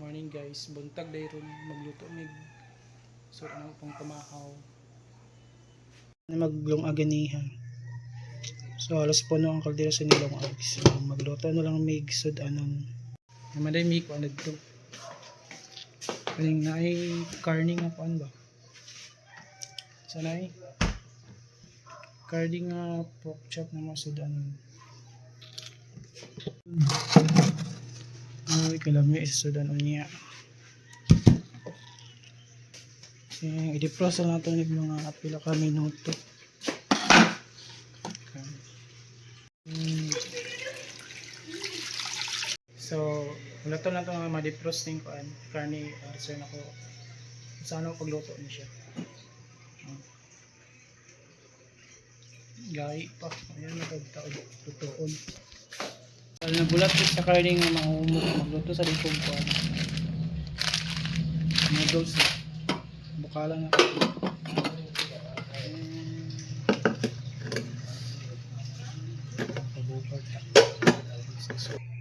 Morning guys, buntag dayron magluto mig so ano pang kamahaw. Maglong aganiha. So halos puno ang kaldero sa nilong ag. So magluto na lang mig sud anon. Naman day mig ano dito. Kaning naay karne nga paan ba? Sanay. Karne nga pork chop na masud anon. Ay, kalamyo isudan unya. I-defrost na natin yung mga pila ka minuto. So, wala to na ito nga ma-defrost ng karne. So, ako saan ako pagluto niya siya. Gai pa. Ayan, natagtaod. Tutuon. Kaya nabulat sa karne nga mahumok. Magluto sa likong ko. Noodles na. Bukala na. Pabukal ta.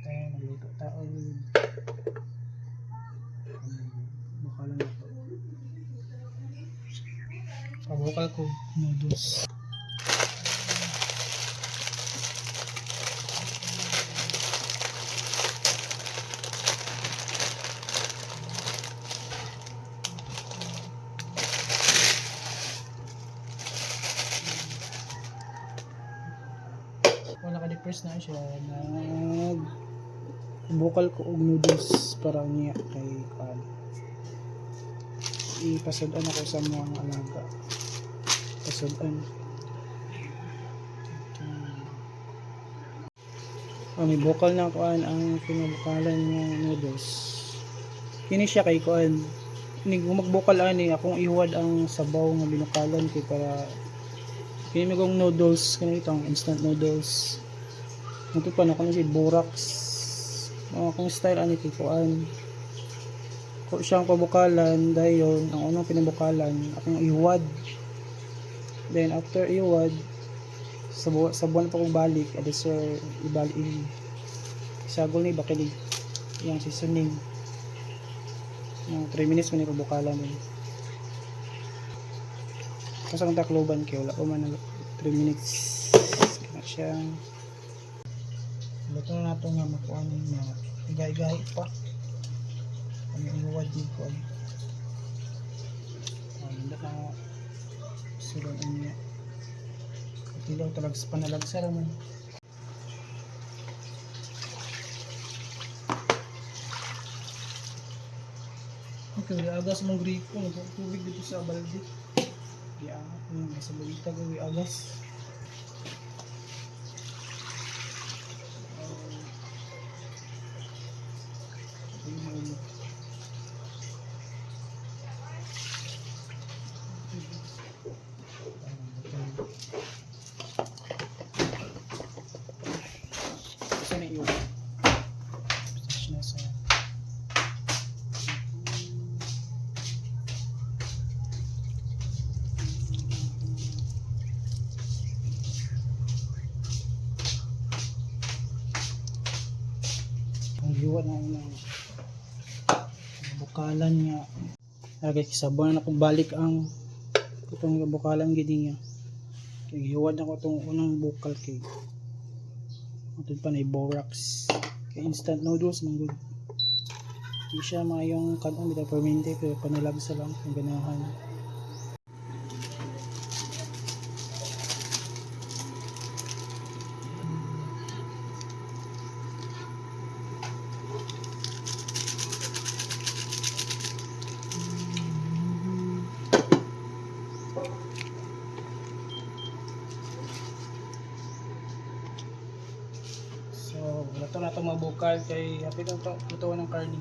Tayo magluto taon. Bukala na po. Pabukal ko noodles. Wala ka-depress na siya. Bukal ko og noodles para niya kay kan. Ipasudan ako sa mga alaga. Pasudan. May bukal na kuan ang pinabukalan niya noodles. Kini siya kay kuan. Ning magbukal ani akong iwad ang sabaw nga binukalan kay para kini magong noodles kanito ang instant noodles. Ito pa na si borax. Kung style ani kay kuan. Ko siyang pabukalan dayon ang unang pinabukalan akong iwad. Then after iwad sa buwan pa kong balik adi sir ibalik isagol ni bakili yang seasoning. Yung 3 minutes man ipabukalan din. Kasi kung takloban kayo, wala ko man 3 minutes. Kaya siya. Luto na natin nga makuha niya. Igay-igay pa. Ang iwad dito. Hindi na sulan niya. Itilaw talaga sa panalagsa naman. Okay, agas mong gripo. Tubig dito sa balde. Ya, sa balita ko agas. Sana iyo. Sa ang liwat na una bukalan niya lagay kisabon na kung balik ang itong bukalan gidi niya kaya hiwad na ko itong unang bukal kay matod pa na borax kaya instant noodles man good hindi siya mayong kanong bita permente pero panalagsa lang ang ganahan. Ito na itong mabukal kay hapit ito lutuan ng karne.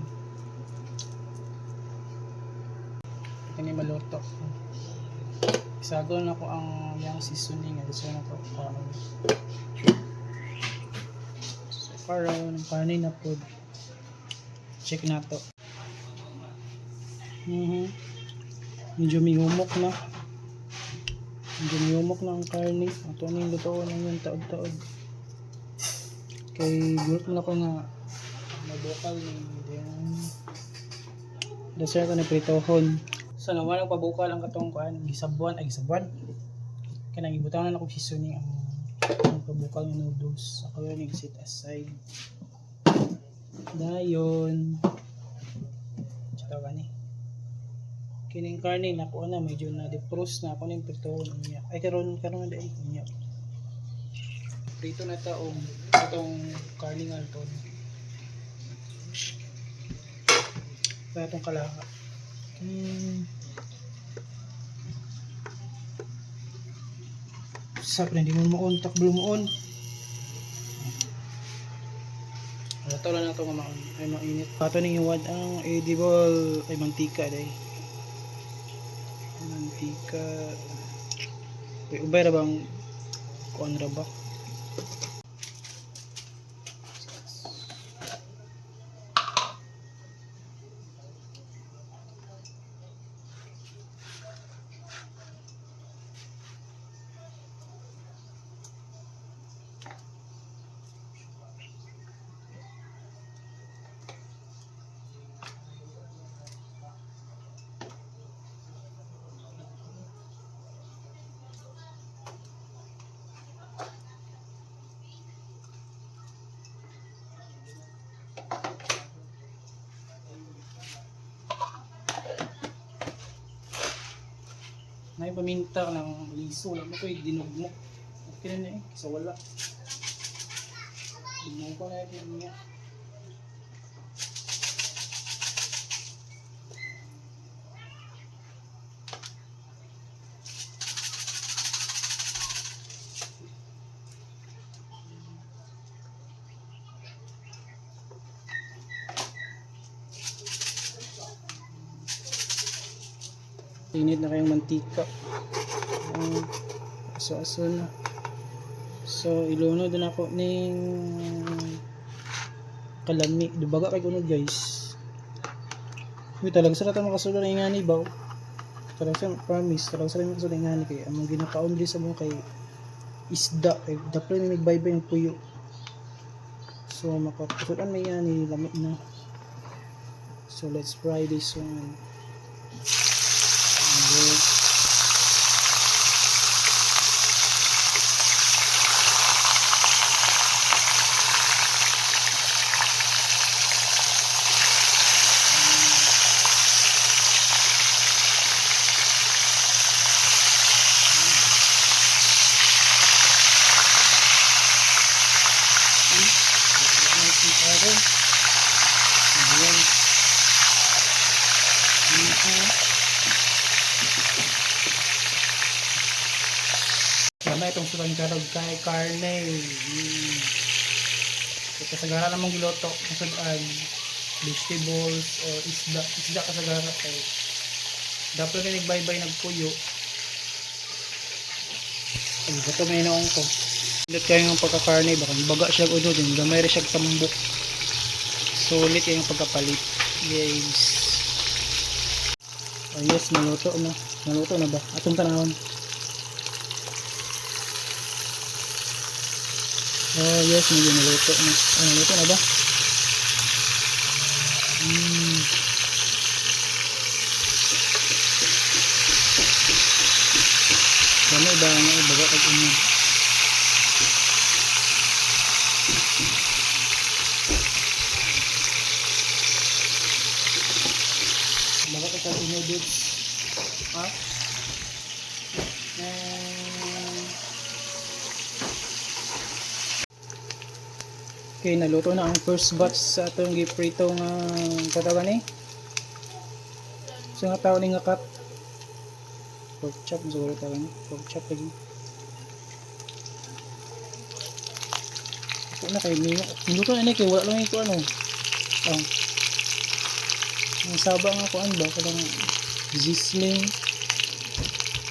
Ito ni maluto. Isagol na ko ang yung seasoning at isa na ito. So far ng karne na po. Check na ito. Medyo may humok na. Medyo may humok na ang karne. Ito na yung lutuan ng yung taod-taod. Kay group na ko nga mabukal ni din Dasa ko na pritohon. So naman ang pabukal ang katong kuan, gisabuan ay gisabuan. Kanang ibutangan na ako seasoning ang pabukal ng noodles. Ako yun yung set aside. Dayon. Tsaka gani. Kining karne na ko na medyo na defrost na ako ning pritohon niya. Ay karon na dai niya. Prito na taong itong karne nga to. Kaya itong kalaka. Sap na, hindi mo maon, takblo mo on. Ito lang na ito nga maon, ay mainit. Pato ning iwad ang edible, ay mantika day. Mantika. Ay, ubay ra bang kuan ra ba? May paminta ng liso lang mo ko dinugmok. Okay na eh, sa wala. Dinugmok ko na yun niya. Init na kayong mantika. Aso-aso na. So ilunod na ako ning kalami. Dubaga kay kunod guys. Uy talaga sa rata makasulod na ingani ba? Talaga sa promise. Talaga sa makasulod na ingani kay among ginakaon di sa mo kay isda. Kay dapat may nagbaybay ng puyo. So makapasudan may ingani lami na. So let's fry this one. Sama itong sulan karog kay karne. Kasagara namang giloto kasudan vegetables or isda kasagara kay dapat na nagbaybay nagpuyo. Ay bato may noong ko. Ulit kayo ng pagkakarne baka baga siya unod din gamay ra siya tambok. Sulit yung pagkapalit. Yes. Oh yes, naluto na. Naluto na ba? Atong tanawon. Oh yes, medyo naluto na. Naluto na ba? Dami ba nga ibaga kag unod. Baga kag unod dudes. Ha? Okay, naluto na ang first batch sa atong giprito nga katawa ni. So nga tao ni nga cut. Pork chop siguro tawag ni. Pork chop lagi. Ito na kay minyo. Niluto na ni kay wala lang ito ano. Ang saba nga kuan ba kadang zisling.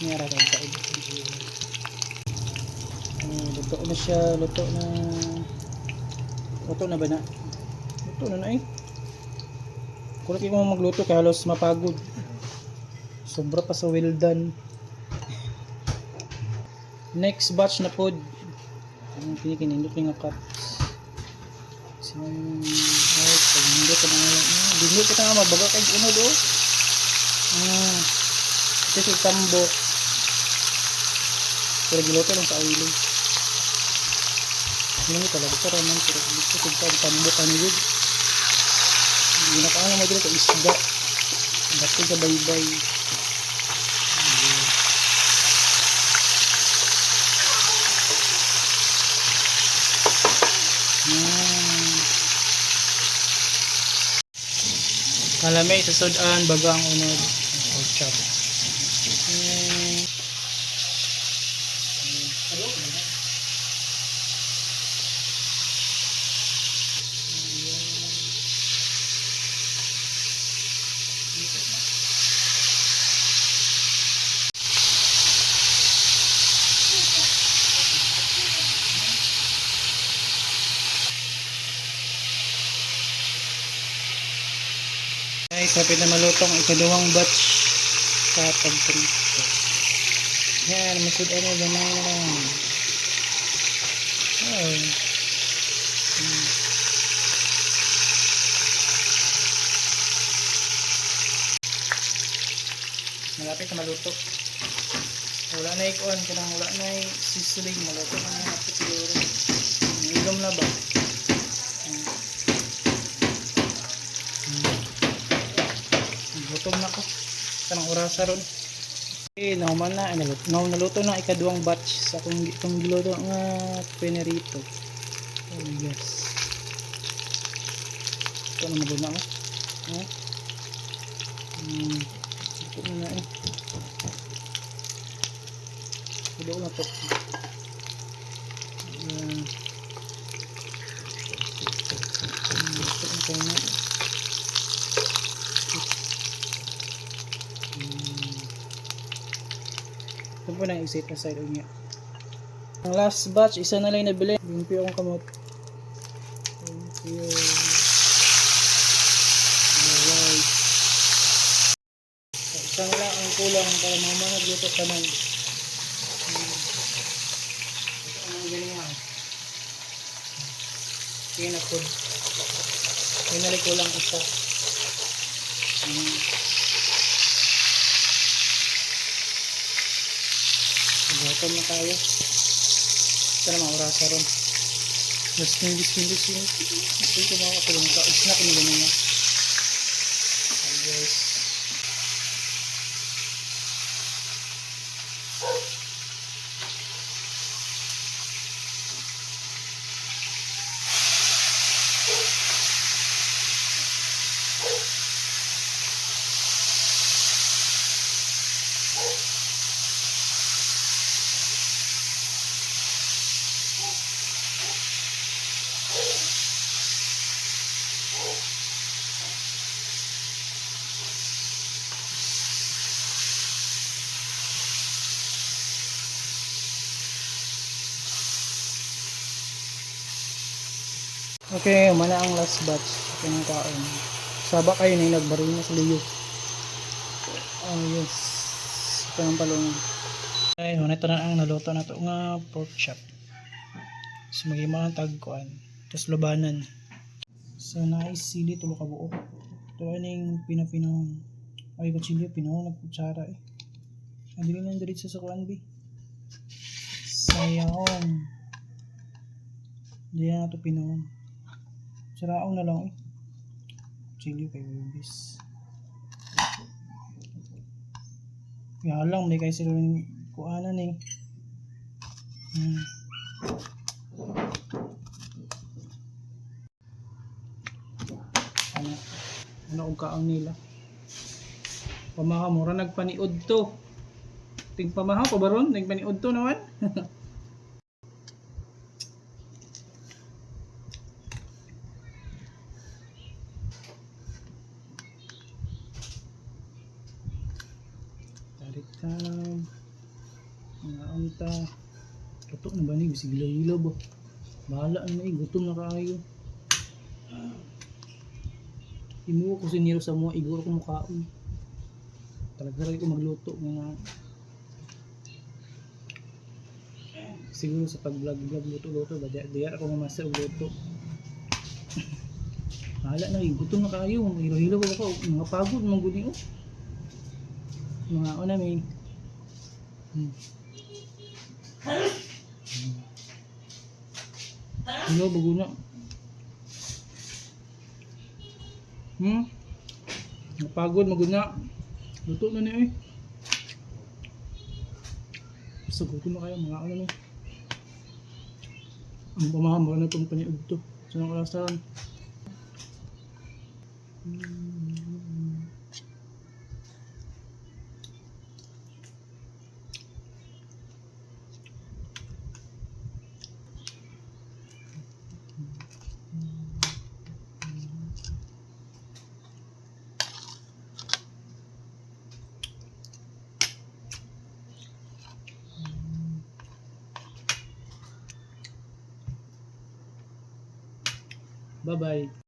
Ngara ka kaid. Luto na siya, luto na. Luto na ba na? Luto na eh. Kung lagi mo magluto kaya halos mapagod. Sobra pa sa well done. Next batch na pod. Ang kinikinindot nga cuts. Ay, pag hindi ka na lang. Hindi ka na mabaga kay unod oh. Ito si tambok. Pero giloto lang sa awilo. Hindi talaga sa raman. Pero ito si tambok ano yun. Ginakaano mo dito isda. Bato sa baybay. Malamay sa sudan bagang unod. Pork chop. Guys, hapit na malutong ikaduhang batch sa pagprito. Yan, masudan mo gamay na lang. Oh. Malapit na maluto. Wala na ikuan, kanang wala na sisiling, maluto na yung hapit siguro. Ilom na ba? Gutom na ko. Kanang orasa ron. Okay, nauman na. Naluto na ikaduhang batch sa itong giluto nga penerito. Oh yes. Ito na maguna ko. Ito na eh. Ito na to. Ito na. Ito po nang isip na side niya. Ang last batch, isa na lang nabili. Limpyo akong kamot. Limpyo. Alright. Isa na lang ang kulang para mamanag dito ka nun. Ito ang ganyan. Sige na food. Pinalik ko lang isa. Bottom na tayo. Ito na mga orasa ron. Mas nindis yun. Ito yung mga kapulong ka. Snack na ganun nga. Yes. Okay, umana ang last batch. Kanyang kaon. Saba kayo na nagbaril na sa liyo. Oh yes. Ito ang palungan. Okay, ito na ang naluto na ito nga pork chop. So magiging tagkuan. Tapos labanan. So nice sili tulo ka buo. Ito yung pinapinong. Ay kutsilyo pinong nagkutsara eh. Ang dili nang diretso sa kuan bi. Sayang. Hindi na ito pinong. Saraong na lang eh. Chili kay Wibis. Kaya lang, may kayo sila yung kuanan eh. Ano kung kaang nila. Pamaha mo, nagpaniod to. Ting pamaha ko ba ron? Nagpaniod to naman. Taritan mga anta tutok na ba ni bisig ilaw ba bahala na eh gutom na kaayo imuha ko siniro sa mga iguro ko mukhaon talaga rin ko magluto nga siguro sa pag vlog luto ba diya ako mamasa og luto bahala na eh gutom na kaayo hilo-hilo ba ako mga pagod mga guni oh Mga una may. Hello, bago na. Napagod, magod na. Luto na niya eh. Basta gutom na kayo, mga ano na. Ang pamahamba na itong paniod to. Sa nang kalasahan. Bye-bye.